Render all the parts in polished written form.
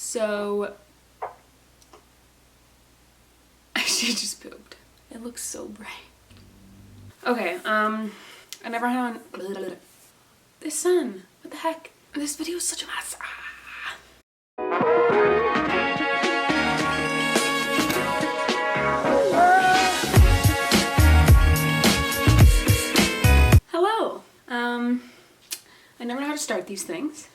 So she just pooped. It looks so bright. Okay, I never had on this sun. What the heck? This video is such a mess. Hello. I never know how to start these things,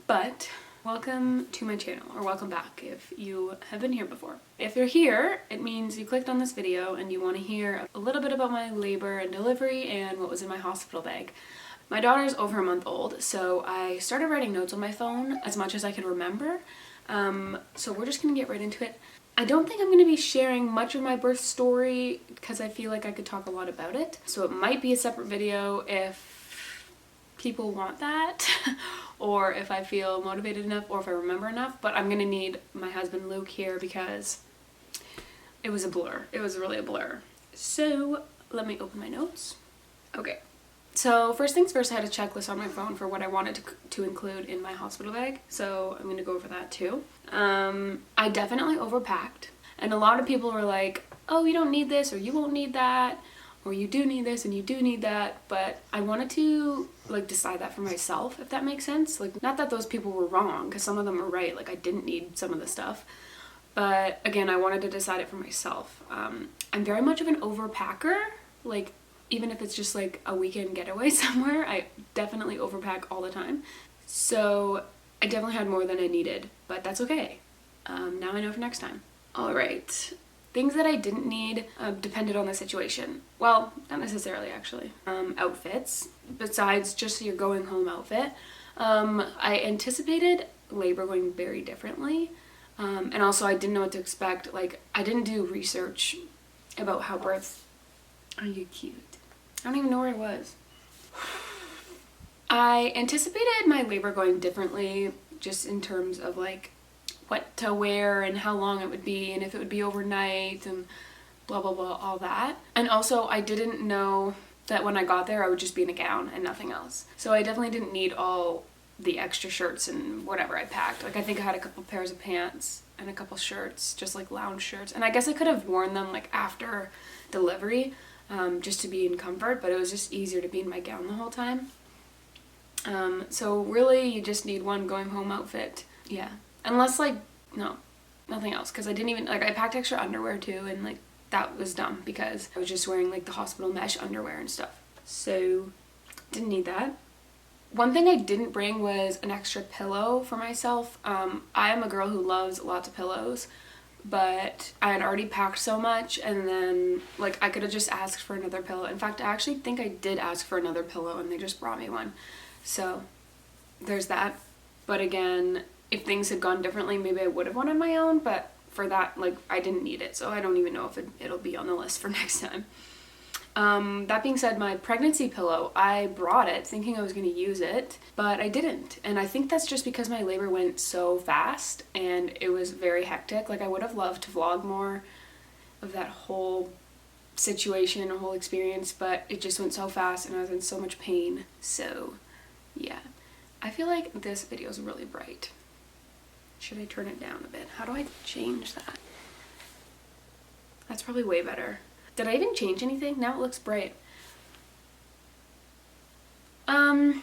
but welcome to my channel, or welcome back if you have been here before. If you're here, it means you clicked on this video and you want to hear a little bit about my labor and delivery and what was in my hospital bag. My daughter's over a month old, so I started writing notes on my phone as much as I can remember. So we're just gonna get right into it. I don't think I'm going to be sharing much of my birth story because I feel like I could talk a lot about it. So it might be a separate video if people want that or if I feel motivated enough or if I remember enough, but I'm going to need my husband Luke here because it was a blur. It was really a blur. So let me open my notes. Okay. So first things first, I had a checklist on my phone for what I wanted to include in my hospital bag. So I'm going to go over that too. I definitely overpacked. And a lot of people were like, oh, you don't need this or you won't need that. Or you do need this and you do need that. But I wanted to like decide that for myself, if that makes sense. Like, not that those people were wrong, because some of them were right. Like, I didn't need some of the stuff. But again, I wanted to decide it for myself. I'm very much of an overpacker. Like, even if it's just like a weekend getaway somewhere, I definitely overpack all the time. So I definitely had more than I needed, but that's okay. Now I know for next time. All right. Things that I didn't need depended on the situation. Well, not necessarily actually. Outfits, besides just your going home outfit. I anticipated labor going very differently. And also I didn't know what to expect. Like, I didn't do research about how birth... Are you cute? I don't even know where I was. I anticipated my labor going differently just in terms of like what to wear and how long it would be and if it would be overnight and blah blah blah, all that. And also I didn't know that when I got there I would just be in a gown and nothing else. So I definitely didn't need all the extra shirts and whatever I packed. Like, I think I had a couple pairs of pants and a couple shirts, just like lounge shirts. And I guess I could have worn them like after delivery, just to be in comfort, but it was just easier to be in my gown the whole time. So really you just need one going home outfit. Yeah. Unless like, no, nothing else. Cause I didn't even, like, I packed extra underwear too, and like that was dumb because I was just wearing like the hospital mesh underwear and stuff. So didn't need that. One thing I didn't bring was an extra pillow for myself. I am a girl who loves lots of pillows, but I had already packed so much, and then like I could have just asked for another pillow. In fact, I actually think I did ask for another pillow and they just brought me one. So there's that. But again, if things had gone differently, maybe I would have wanted my own, but for that, like, I didn't need it. So I don't even know if it'll be on the list for next time. That being said, my pregnancy pillow, I brought it thinking I was going to use it, but I didn't. And I think that's just because my labor went so fast and it was very hectic. Like, I would have loved to vlog more of that whole situation, whole experience, but it just went so fast and I was in so much pain. So yeah, I feel like this video is really bright. Should I turn it down a bit? How do I change that? That's probably way better. Did I even change anything? Now it looks bright. I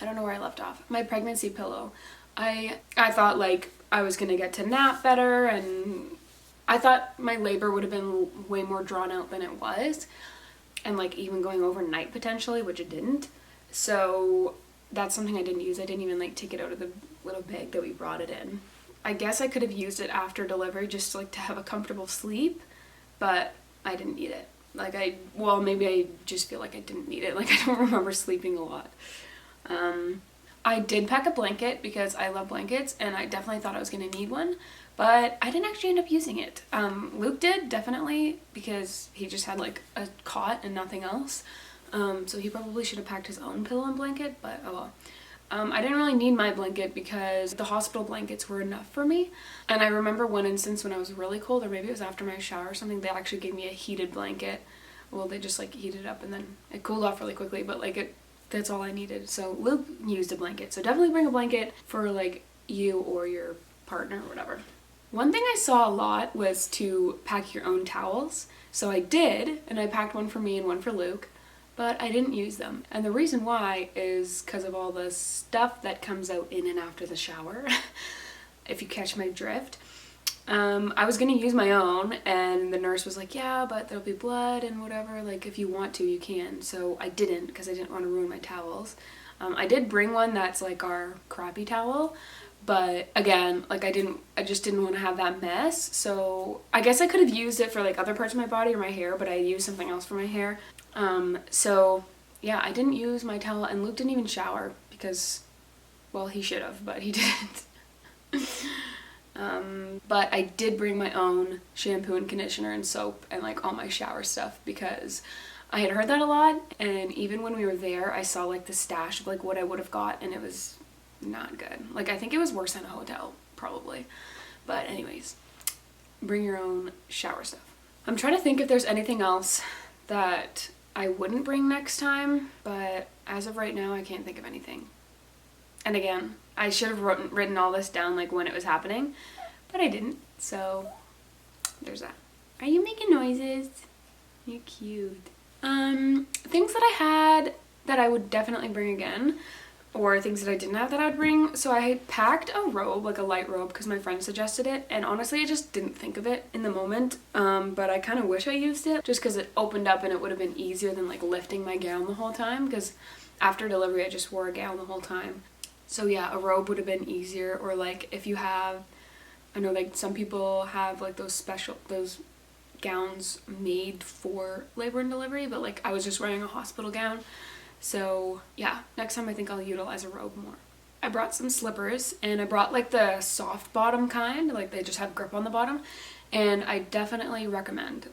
don't know where I left off. My pregnancy pillow. I thought like I was gonna get to nap better, and I thought my labor would have been way more drawn out than it was, and like even going overnight potentially, which it didn't. So that's something I didn't use. I didn't even like take it out of the little bag that we brought it in. I guess I could have used it after delivery just like to have a comfortable sleep, but I didn't need it. Like, well, maybe I just feel like I didn't need it. Like, I don't remember sleeping a lot. I did pack a blanket because I love blankets, and I definitely thought I was going to need one, but I didn't actually end up using it. Luke did, definitely, because he just had like a cot and nothing else. So he probably should have packed his own pillow and blanket, but oh well. I didn't really need my blanket because the hospital blankets were enough for me. And I remember one instance when I was really cold, or maybe it was after my shower or something, they actually gave me a heated blanket. Well, they just like heated it up and then it cooled off really quickly, but like that's all I needed. So Luke used a blanket. So definitely bring a blanket for like you or your partner or whatever. One thing I saw a lot was to pack your own towels. So I did, and I packed one for me and one for Luke, but I didn't use them. And the reason why is because of all the stuff that comes out in and after the shower, if you catch my drift. I was gonna use my own, and the nurse was like, yeah, but there'll be blood and whatever, like if you want to, you can. So I didn't, because I didn't want to ruin my towels. I did bring one that's like our crappy towel, but again, like I just didn't want to have that mess. So I guess I could have used it for like other parts of my body or my hair, but I used something else for my hair. So yeah, I didn't use my towel, and Luke didn't even shower because, well, he should have, but he didn't. But I did bring my own shampoo and conditioner and soap and like all my shower stuff, because I had heard that a lot, and even when we were there, I saw like the stash of like what I would have got, and it was not good. Like I think it was worse than a hotel, probably. But anyways, bring your own shower stuff. I'm trying to think if there's anything else that I wouldn't bring next time, but as of right now, I can't think of anything. And again, I should have written all this down like when it was happening, but I didn't, so there's that. Are you making noises? You're cute. Things that I had that I would definitely bring again, or things that I didn't have that I would bring. So I packed a robe, like a light robe, because my friend suggested it, and honestly I just didn't think of it in the moment, but I kind of wish I used it, just because it opened up and it would have been easier than like lifting my gown the whole time, because after delivery I just wore a gown the whole time. So yeah, a robe would have been easier, or like if you have, I know like some people have like those gowns made for labor and delivery, but like I was just wearing a hospital gown. So yeah, next time I think I'll utilize a robe more. I brought some slippers, and I brought like the soft bottom kind, like they just have grip on the bottom, and I definitely recommend.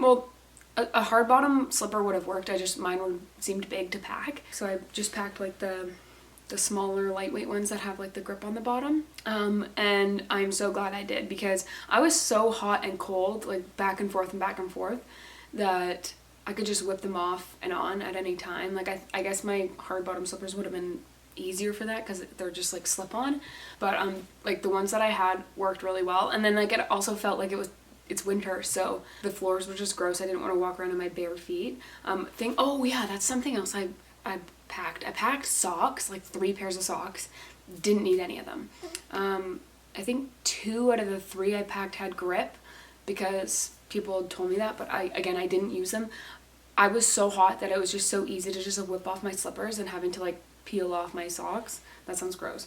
Well, a hard bottom slipper would have worked, mine seemed big to pack, so I just packed like the smaller lightweight ones that have like the grip on the bottom, and I'm so glad I did, because I was so hot and cold, like back and forth, that I could just whip them off and on at any time. Like I guess my hard bottom slippers would have been easier for that, because they're just like slip on, but like the ones that I had worked really well. And then like it also felt like it's winter, so the floors were just gross. I didn't want to walk around in my bare feet. Oh yeah, that's something else I packed. I packed socks, like 3 pairs of socks. Didn't need any of them. I think 2 out of the 3 I packed had grip, because people had told me that, but I didn't use them. I was so hot that it was just so easy to just whip off my slippers and having to like peel off my socks. That sounds gross.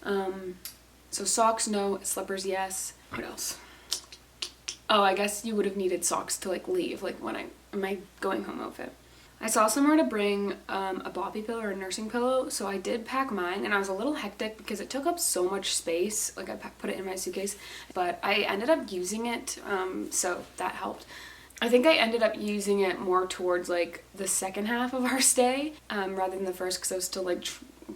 So socks, no. Slippers, yes. What else? Oh, I guess you would have needed socks to like leave, like in my going home outfit. I saw somewhere to bring a boppy pillow or a nursing pillow, so I did pack mine, and I was a little hectic because it took up so much space. Like I put it in my suitcase, but I ended up using it, so that helped. I think I ended up using it more towards like the second half of our stay, rather than the first, because I was still like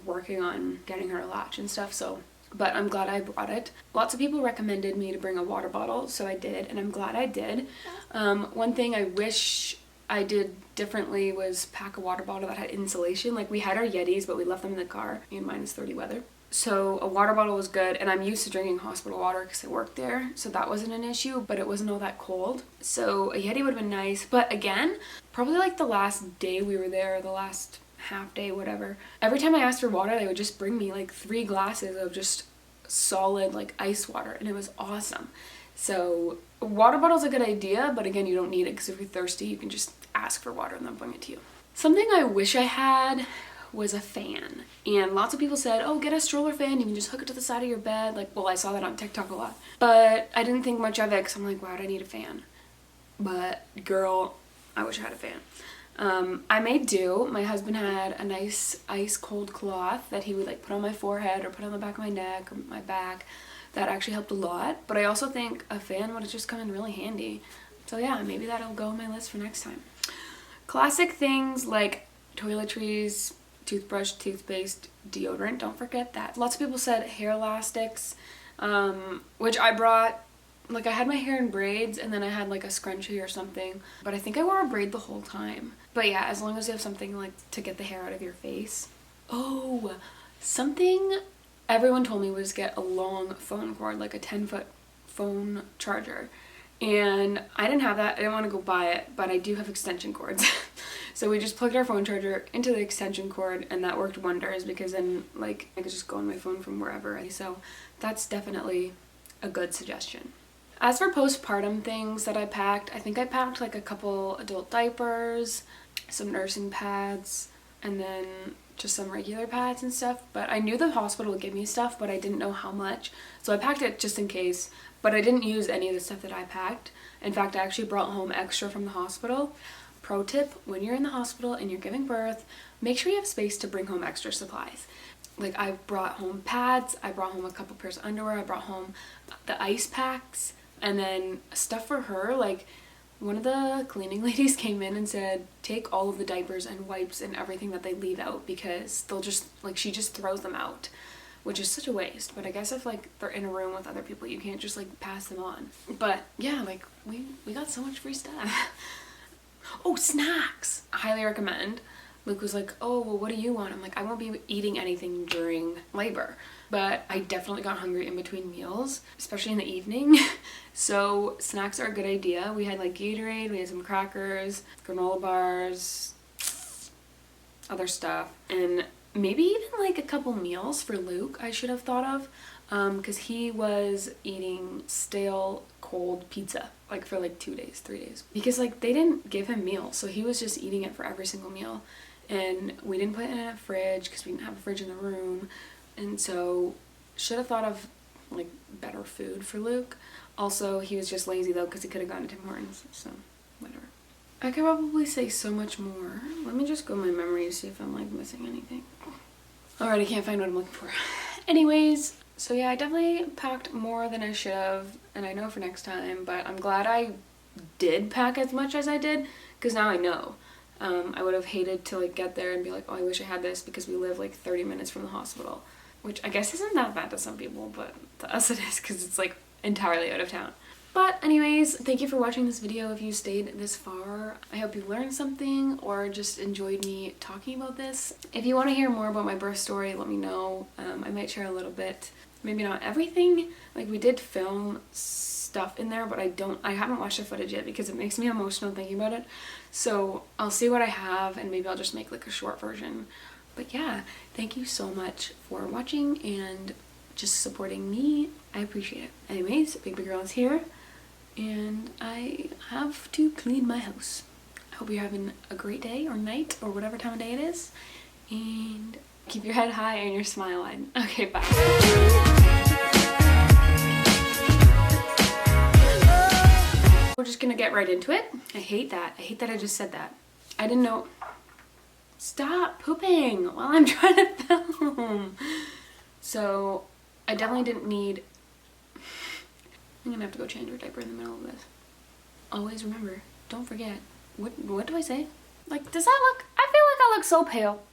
working on getting her a latch and stuff. So, but I'm glad I brought it. Lots of people recommended me to bring a water bottle, so I did, and I'm glad I did. One thing I wish I did differently was pack a water bottle that had insulation. Like we had our Yetis, but we left them in the car in -30 weather. So a water bottle was good, and I'm used to drinking hospital water because I worked there, so that wasn't an issue, but it wasn't all that cold. So a Yeti would have been nice, but again, probably like the last day we were there, the last half day, whatever, every time I asked for water, they would just bring me like 3 glasses of just solid like ice water, and it was awesome. So a water bottle's a good idea, but again, you don't need it, because if you're thirsty, you can just ask for water and they'll bring it to you. Something I wish I had was a fan, and lots of people said, oh, get a stroller fan, you can just hook it to the side of your bed. Like, well, I saw that on TikTok a lot, but I didn't think much of it, because I'm like, why would I need a fan? But girl, I wish I had a fan. I made do. My husband had a nice ice cold cloth that he would like put on my forehead or put on the back of my neck or my back. That actually helped a lot, but I also think a fan would have just come in really handy. So yeah, maybe that'll go on my list for next time. Classic things like toiletries, toothbrush, toothpaste, deodorant, don't forget that. Lots of people said hair elastics, which I brought. Like I had my hair in braids, and then I had like a scrunchie or something, but I think I wore a braid the whole time. But yeah, as long as you have something like to get the hair out of your face. Oh, something everyone told me was get a long phone cord, like a 10-foot phone charger. And I didn't have that. I didn't want to go buy it, but I do have extension cords. So we just plugged our phone charger into the extension cord, and that worked wonders because then like I could just go on my phone from wherever. So that's definitely a good suggestion. As for postpartum things that I packed, I think I packed like a couple adult diapers, some nursing pads, and then just some regular pads and stuff. But I knew the hospital would give me stuff, but I didn't know how much. So I packed it just in case, but I didn't use any of the stuff that I packed. In fact, I actually brought home extra from the hospital. Pro tip, when you're in the hospital and you're giving birth, make sure you have space to bring home extra supplies. Like I brought home pads, I brought home a couple pairs of underwear, I brought home the ice packs, and then stuff for her. Like one of the cleaning ladies came in and said, take all of the diapers and wipes and everything that they leave out because they'll just, like she just throws them out, which is such a waste. But I guess if like they're in a room with other people, you can't just like pass them on. But yeah, like we got so much free stuff. Oh, snacks! I highly recommend. Luke was like, oh, well, what do you want? I'm like, I won't be eating anything during labor. But I definitely got hungry in between meals, especially in the evening. So snacks are a good idea. We had like Gatorade, we had some crackers, granola bars, other stuff. And maybe even like a couple meals for Luke I should have thought of. Because he was eating stale cold pizza like for like 2 days, 3 days, because like they didn't give him meals, so he was just eating it for every single meal. And we didn't put it in a fridge because we didn't have a fridge in the room, and so should have thought of like better food for Luke. Also, he was just lazy though because he could have gone to Tim Hortons, so whatever. I could probably say so much more. Let me just go my memory to see if I'm like missing anything. Alright, I can't find what I'm looking for. Anyways, so yeah, I definitely packed more than I should have, and I know for next time, but I'm glad I did pack as much as I did, because now I know. I would have hated to like get there and be like, oh, I wish I had this, because we live like 30 minutes from the hospital, which I guess isn't that bad to some people, but to us it is, because it's like entirely out of town. But anyways, thank you for watching this video if you stayed this far. I hope you learned something or just enjoyed me talking about this. If you want to hear more about my birth story, let me know. I might share a little bit, maybe not everything. Like we did film stuff in there, but I haven't watched the footage yet because it makes me emotional thinking about it. So I'll see what I have and maybe I'll just make like a short version. But yeah, thank you so much for watching and just supporting me. I appreciate it. Anyways, Baby Girl is here. And I have to clean my house. I hope you're having a great day or night or whatever time of day it is. And keep your head high and your smile wide. Okay, bye. We're just gonna get right into it. I hate that. I hate that I just said that. I didn't know. Stop pooping while I'm trying to film. So I definitely didn't need. I'm gonna have to go change her diaper in the middle of this. Always remember, don't forget. What do I say? Like, does that look? I feel like I look so pale.